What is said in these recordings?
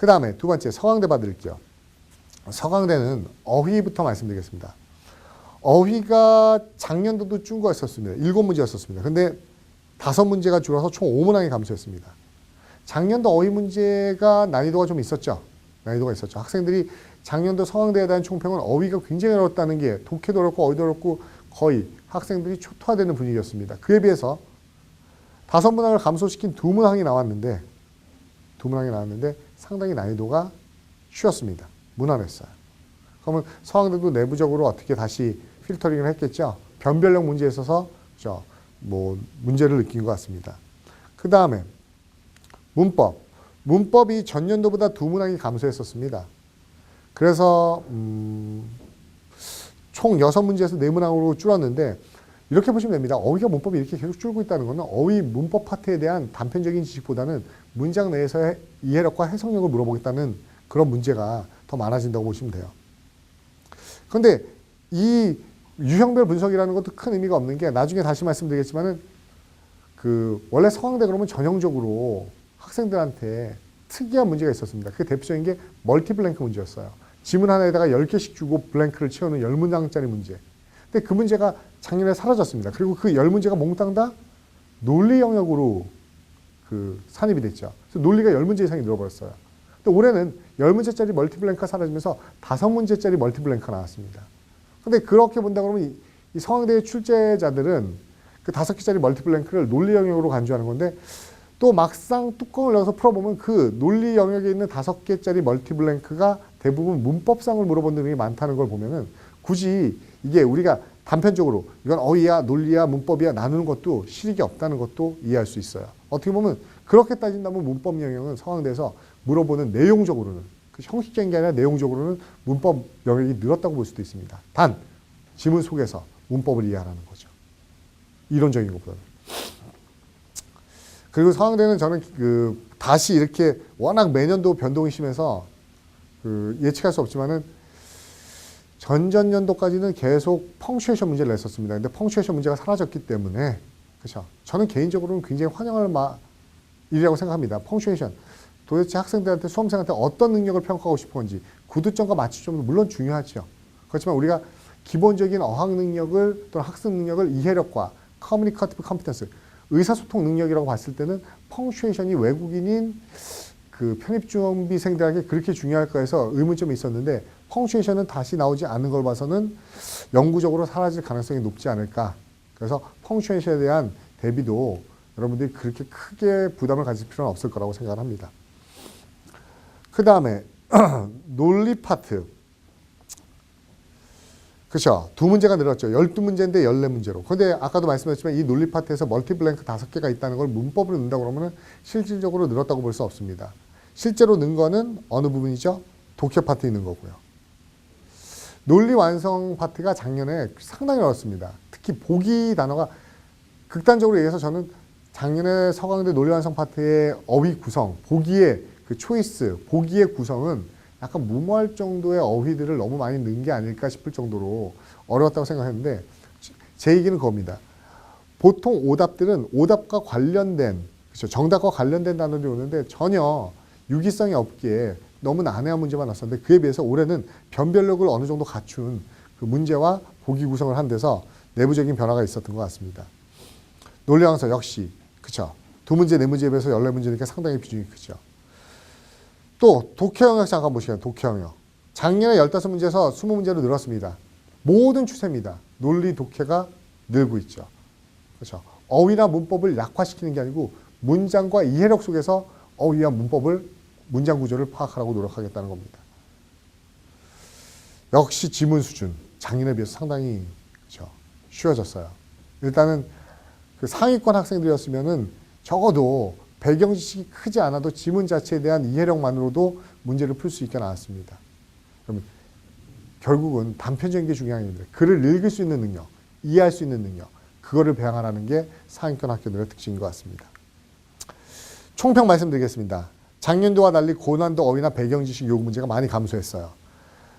그 다음에 두 번째 서강대 봐드릴게요. 서강대는 어휘부터 말씀드리겠습니다. 어휘가 작년도도 준 거였었습니다. 7문제였었습니다. 근데 5문제가 줄어서 총 5문항이 감소했습니다. 작년도 어휘 문제가 난이도가 좀 있었죠. 난이도가 있었죠. 학생들이 작년도 서강대에 대한 총평은 어휘가 굉장히 어렵다는 게 독해도 어렵고 어휘도 어렵고 거의 학생들이 초토화되는 분위기였습니다. 그에 비해서 5문항을 감소시킨 2문항이 나왔는데 상당히 난이도가 쉬웠습니다. 무난했어요. 그러면 서강대도 내부적으로 어떻게 다시 필터링을 했겠죠. 변별력 문제에 있어서 문제를 느낀 것 같습니다. 그 다음에 문법이 전년도보다 2문항이 감소했었습니다. 그래서 총 6문제에서 4문항으로 줄었는데 이렇게 보시면 됩니다. 어휘가 문법이 이렇게 계속 줄고 있다는 것은 어휘 문법 파트에 대한 단편적인 지식보다는 문장 내에서의 이해력과 해석력을 물어보겠다는 그런 문제가 더 많아진다고 보시면 돼요. 그런데 이 유형별 분석이라는 것도 큰 의미가 없는 게 나중에 다시 말씀드리겠지만은 원래 서강대 그러면 전형적으로 학생들한테 특이한 문제가 있었습니다. 그 대표적인 게 멀티블랭크 문제였어요. 지문 하나에다가 10개씩 주고 블랭크를 채우는 10문장짜리 문제. 근데 그 문제가 작년에 사라졌습니다. 그리고 그 10문제가 몽땅 다 논리 영역으로 산입이 됐죠. 그래서 논리가 10문제 이상이 늘어버렸어요. 근데 올해는 10문제짜리 멀티블랭크가 사라지면서 5문제짜리 멀티블랭크가 나왔습니다. 근데 그렇게 본다 그러면 이 서강대의 출제자들은 그 5개짜리 멀티블랭크를 논리 영역으로 간주하는 건데 또 막상 뚜껑을 열어서 풀어보면 그 논리 영역에 있는 5개짜리 멀티블랭크가 대부분 문법상을 물어본 게 많다는 걸 보면은 굳이 이게 우리가 단편적으로 이건 어휘야, 논리야, 문법이야 나누는 것도 실익이 없다는 것도 이해할 수 있어요. 어떻게 보면 그렇게 따진다면 문법 영역은 서강대에서 물어보는 내용적으로는 그 형식적인 게 아니라 내용적으로는 문법 영역이 늘었다고 볼 수도 있습니다. 단 지문 속에서 문법을 이해하라는 거죠. 이론적인 것보다는. 그리고 서강대는 저는 다시 이렇게 워낙 매년도 변동이 심해서 예측할 수 없지만은 전전년도까지는 계속 펑츄에이션 문제를 냈었습니다. 근데 펑츄에이션 문제가 사라졌기 때문에 그렇죠. 저는 개인적으로는 굉장히 환영할 일이라고 생각합니다. 펑츄에이션. 도대체 학생들한테 수험생한테 어떤 능력을 평가하고 싶은 건지 구두점과 맞춤점도 물론 중요하죠. 그렇지만 우리가 기본적인 어학 능력을 또는 학습 능력을 이해력과 커뮤니커티브 컴피턴스 의사소통 능력이라고 봤을 때는 펑츄에이션이 외국인인 편입준비생들에게 그렇게 중요할까 해서 의문점이 있었는데 펑츄에이션은 다시 나오지 않는 걸 봐서는 영구적으로 사라질 가능성이 높지 않을까. 그래서 펑츄에이션에 대한 대비도 여러분들이 그렇게 크게 부담을 가질 필요는 없을 거라고 생각을 합니다. 그 다음에 논리 파트. 그렇죠. 2문제가 늘었죠. 12문제인데 14문제로. 그런데 아까도 말씀드렸지만 이 논리 파트에서 멀티블랭크 5개가 있다는 걸 문법으로 넣는다고 그러면 실질적으로 늘었다고 볼 수 없습니다. 실제로 는 거는 어느 부분이죠? 독해 파트에 있는 거고요. 논리 완성 파트가 작년에 상당히 어렵습니다. 특히 보기 단어가 극단적으로 얘기해서 저는 작년에 서강대 논리 완성 파트의 어휘 구성, 보기의 초이스, 보기의 구성은 약간 무모할 정도의 어휘들을 너무 많이 넣은 게 아닐까 싶을 정도로 어려웠다고 생각했는데 제 얘기는 그겁니다. 보통 오답들은 오답과 관련된, 그렇죠. 정답과 관련된 단어들이 오는데 전혀 유기성이 없기에 너무 난해한 문제만 났었는데 그에 비해서 올해는 변별력을 어느 정도 갖춘 그 문제와 보기 구성을 한 데서 내부적인 변화가 있었던 것 같습니다. 논리왕서 역시 그렇죠. 2문제, 4문제에 비해서 14문제니까 상당히 비중이 크죠. 또 독해 영역 잠깐 보시면 독해 영역. 작년에 15문제에서 20문제로 늘었습니다. 모든 추세입니다. 논리 독해가 늘고 있죠. 그렇죠. 어휘나 문법을 약화시키는 게 아니고 문장과 이해력 속에서 어휘와 문장 구조를 파악하라고 노력하겠다는 겁니다. 역시 지문 수준 작년에 비해서 상당히 그렇죠. 쉬워졌어요. 일단은 상위권 학생들이었으면은 적어도 배경 지식이 크지 않아도 지문 자체에 대한 이해력만으로도 문제를 풀 수 있게 나왔습니다. 그러면 결국은 단편적인 게 중요한 게 아닙니다. 글을 읽을 수 있는 능력, 이해할 수 있는 능력, 그거를 배양하라는 게 상위권 학교들의 특징인 것 같습니다. 총평 말씀드리겠습니다. 작년도와 달리 고난도 어휘나 배경 지식 요구 문제가 많이 감소했어요.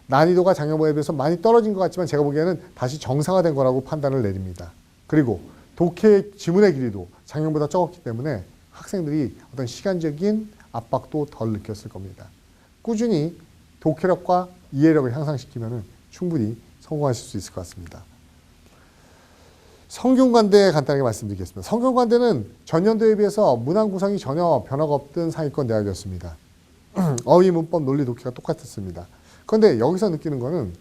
난이도가 작년도에 비해서 많이 떨어진 것 같지만 제가 보기에는 다시 정상화된 거라고 판단을 내립니다. 그리고 독해 지문의 길이도 작년보다 적었기 때문에 학생들이 어떤 시간적인 압박도 덜 느꼈을 겁니다. 꾸준히 독해력과 이해력을 향상시키면 충분히 성공하실 수 있을 것 같습니다. 성균관대 간단하게 말씀드리겠습니다. 성균관대는 전년도에 비해서 문항 구성이 전혀 변화가 없던 상위권 대학이었습니다. 어휘, 문법, 논리, 독해가 똑같았습니다. 그런데 여기서 느끼는 거는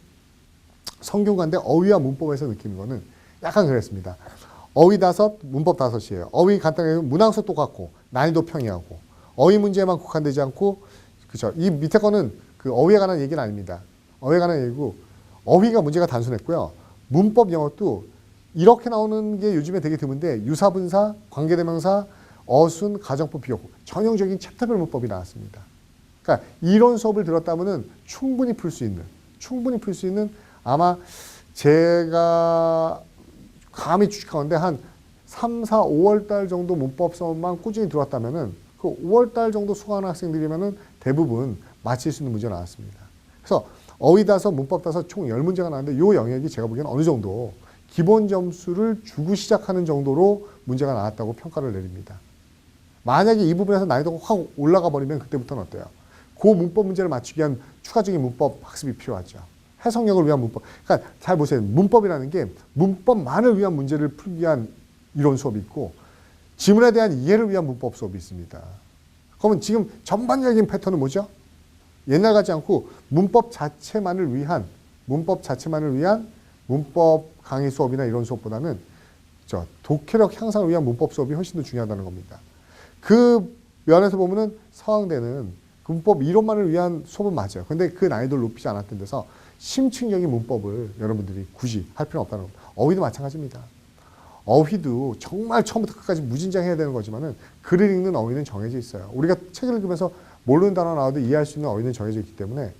성균관대 어휘와 문법에서 느끼는 거는 약간 그랬습니다. 어휘 5, 문법 5이에요. 어휘 간단하게 문항수 똑같고 난이도 평이하고 어휘 문제만 국한되지 않고 그죠. 이 밑에 거는 그 어휘에 관한 얘기는 아닙니다. 어휘에 관한 얘기고 어휘가 문제가 단순했고요. 문법 영어도 이렇게 나오는 게 요즘에 되게 드문데 유사분사, 관계대명사, 어순, 가정법, 비교법 전형적인 챕터별 문법이 나왔습니다. 그러니까 이런 수업을 들었다면 충분히 풀 수 있는 아마 제가 감히 추측하는데 한 3, 4, 5월 달 정도 문법 수업만 꾸준히 들어왔다면은 그 5월 달 정도 수강하는 학생들이면은 대부분 맞힐 수 있는 문제가 나왔습니다. 그래서 어휘 5, 문법 5 총 10문제가 나왔는데 이 영역이 제가 보기에는 어느 정도 기본 점수를 주고 시작하는 정도로 문제가 나왔다고 평가를 내립니다. 만약에 이 부분에서 난이도가 확 올라가 버리면 그때부터는 어때요? 그 문법 문제를 맞추기 위한 추가적인 문법 학습이 필요하죠. 해석력을 위한 문법. 그러니까 잘 보세요. 문법이라는 게 문법만을 위한 문제를 풀기 위한 이론 수업이 있고 지문에 대한 이해를 위한 문법 수업이 있습니다. 그러면 지금 전반적인 패턴은 뭐죠? 옛날 같지 않고 문법 자체만을 위한 문법 강의 수업이나 이런 수업보다는 독해력 향상을 위한 문법 수업이 훨씬 더 중요하다는 겁니다. 그 면에서 보면은 서강대는 그 문법 이론만을 위한 수업은 맞아요. 근데 그 난이도를 높이지 않았던 데서 심층적인 문법을 여러분들이 굳이 할 필요는 없다는 겁니다. 어휘도 마찬가지입니다. 어휘도 정말 처음부터 끝까지 무진장해야 되는 거지만은 글을 읽는 어휘는 정해져 있어요. 우리가 책을 읽으면서 모르는 단어 나와도 이해할 수 있는 어휘는 정해져 있기 때문에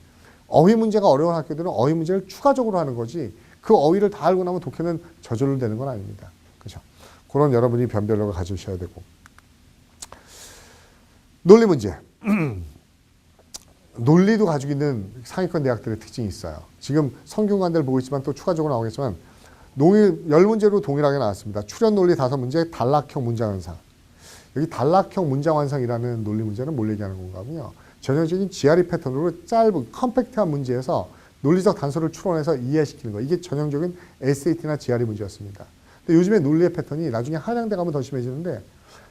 어휘 문제가 어려운 학교들은 어휘 문제를 추가적으로 하는 거지 그 어휘를 다 알고 나면 독해는 저절로 되는 건 아닙니다. 그렇죠? 그런 여러분이 변별력을 가지셔야 되고 논리 문제 논리도 가지고 있는 상위권 대학들의 특징이 있어요. 지금 성균관대를 보고 있지만 또 추가적으로 나오겠지만 10문제로 동일하게 나왔습니다. 출현 논리 5문제, 단락형 문장 완성. 여기 단락형 문장 완성이라는 논리 문제는 뭘 얘기하는 건가 하면요. 전형적인 GRE 패턴으로 짧은 컴팩트한 문제에서 논리적 단서를 추론해서 이해시키는 거. 이게 전형적인 SAT나 GRE 문제였습니다. 근데 요즘에 논리의 패턴이 나중에 한양대 가면 더 심해지는데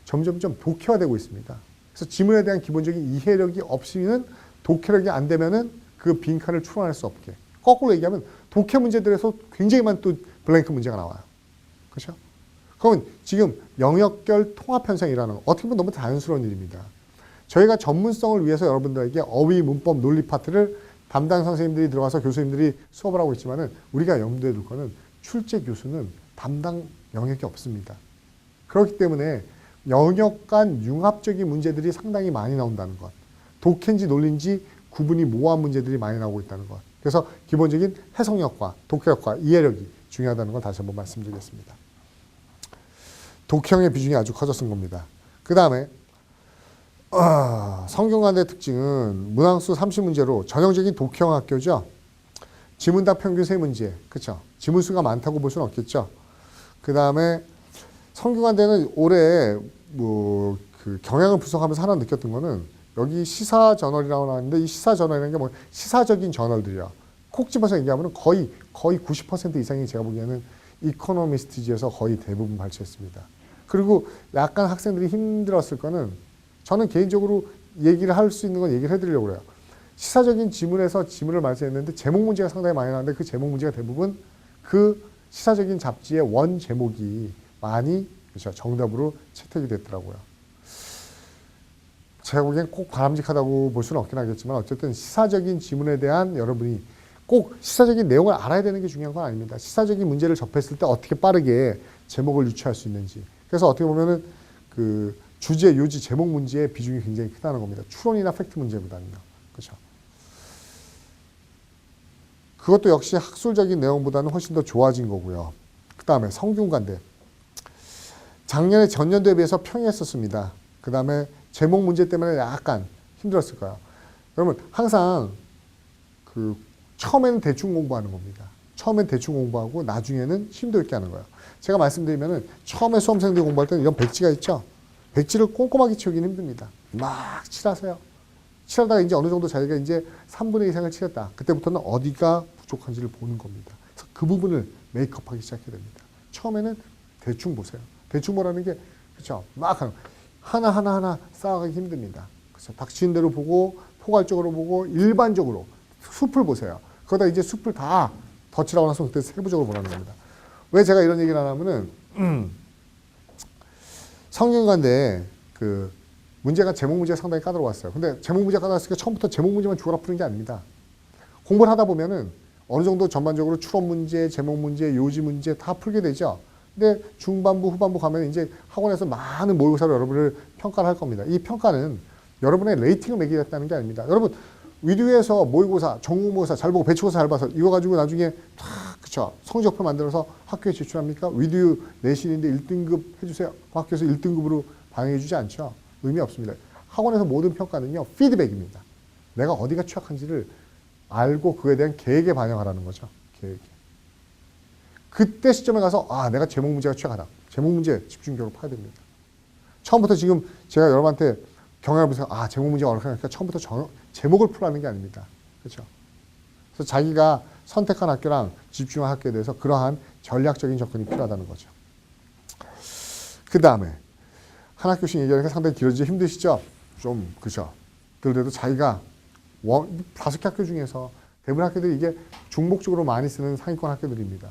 점점점 독해화되고 있습니다. 그래서 지문에 대한 기본적인 이해력이 없으면 독해력이 안 되면은 그 빈칸을 추론할 수 없게. 거꾸로 얘기하면 독해 문제들에서 굉장히 많은 또 블랭크 문제가 나와요. 그렇죠? 그러면 지금 영역별 통합 현상이라는 거, 어떻게 보면 너무 자연스러운 일입니다. 저희가 전문성을 위해서 여러분들에게 어휘, 문법, 논리 파트를 담당 선생님들이 들어가서 교수님들이 수업을 하고 있지만은 우리가 염두에 둘 거는 출제 교수는 담당 영역이 없습니다. 그렇기 때문에 영역 간 융합적인 문제들이 상당히 많이 나온다는 것. 독해인지 논리인지 구분이 모호한 문제들이 많이 나오고 있다는 것. 그래서 기본적인 해석력과 독해력과 이해력이 중요하다는 걸 다시 한번 말씀드리겠습니다. 독해형의 비중이 아주 커졌은 겁니다. 그 다음에 성균관대 특징은 문항수 30문제로 전형적인 독해형 학교죠. 지문답 평균 3문제. 그렇죠? 지문수가 많다고 볼 수는 없겠죠. 그 다음에 성균관대는 올해 그 경향을 분석하면서 하나 느꼈던 거는 여기 시사저널이라고 나왔는데 이 시사저널이라는 게 뭐 시사적인 저널들이야. 콕 집어서 얘기하면 거의 90% 이상이 제가 보기에는 이코노미스트지에서 거의 대부분 발췌했습니다. 그리고 약간 학생들이 힘들었을 거는 저는 개인적으로 얘기를 할 수 있는 건 얘기를 해드리려고 그래요. 시사적인 지문에서 지문을 발췌했는데 제목 문제가 상당히 많이 나왔는데 그 제목 문제가 대부분 그 시사적인 잡지의 원 제목이 많이 그렇죠, 정답으로 채택이 됐더라고요. 제가 보기엔 꼭 바람직하다고 볼 수는 없긴 하겠지만 어쨌든 시사적인 지문에 대한 여러분이 꼭 시사적인 내용을 알아야 되는 게 중요한 건 아닙니다. 시사적인 문제를 접했을 때 어떻게 빠르게 제목을 유추할 수 있는지. 그래서 어떻게 보면은 그 주제, 요지, 제목 문제의 비중이 굉장히 크다는 겁니다. 추론이나 팩트 문제보다는요. 그렇죠. 그것도 역시 학술적인 내용보다는 훨씬 더 좋아진 거고요. 그 다음에 성균관대. 작년에 전년도에 비해서 평이했었습니다. 그 다음에 제목 문제 때문에 약간 힘들었을 거예요. 여러분 항상 그 처음에는 대충 공부하는 겁니다. 처음엔 대충 공부하고 나중에는 심도 있게 하는 거예요. 제가 말씀드리면은 처음에 수험생들이 공부할 때는 이런 백지가 있죠. 백지를 꼼꼼하게 치우기는 힘듭니다. 막 칠하세요. 칠하다가 이제 어느 정도 자기가 이제 3분의 2 이상을 칠했다. 그때부터는 어디가 부족한지를 보는 겁니다. 그래서 그 부분을 메이크업하기 시작해야 됩니다. 처음에는 대충 보세요. 대충 보라는 게 그렇죠. 막 하나 쌓아가기 힘듭니다. 그래서 닥치는 대로 보고 포괄적으로 보고 일반적으로 숲을 보세요. 그러다 이제 숲을 다 덧칠하고 나서 그때 세부적으로 보라는 겁니다. 왜 제가 이런 얘기를 하냐면은 성균관대 그 문제가 제목 문제가 상당히 까다로웠어요. 근데 제목 문제가 까다로웠으니까 처음부터 제목 문제만 죽어라 푸는 게 아닙니다. 공부를 하다 보면은 어느 정도 전반적으로 추론 문제, 제목 문제, 요지 문제 다 풀게 되죠. 근데 중반부, 후반부 가면 이제 학원에서 많은 모의고사로 여러분을 평가를 할 겁니다. 이 평가는 여러분의 레이팅을 매기겠다는 게 아닙니다. 여러분 위두에서 모의고사, 전국모의고사 잘 보고 배치고사 잘 봐서 이거 가지고 나중에 탁 그쵸 성적표 만들어서 학교에 제출합니까? 위두 내신인데 1등급 해주세요. 학교에서 1등급으로 반영해주지 않죠. 의미 없습니다. 학원에서 모든 평가는요 피드백입니다. 내가 어디가 취약한지를 알고 그거에 대한 계획에 반영하라는 거죠. 계획에. 그때 시점에 가서 아 내가 제목 문제가 취약하다. 제목 문제 집중적으로 파야 됩니다. 처음부터 지금 제가 여러분한테 경향을 보세요. 아 제목 문제가 어렵니까? 처음부터 제목을 풀라는 게 아닙니다. 그렇죠? 그래서 자기가 선택한 학교랑 집중한 학교에 대해서 그러한 전략적인 접근이 필요하다는 거죠. 그 다음에 한 학교씩 얘기하니까 상당히 길어지기 힘드시죠? 좀 그죠? 그래도 자기가 5개 학교 중에서 대부분 학교들이 이게 중복적으로 많이 쓰는 상위권 학교들입니다.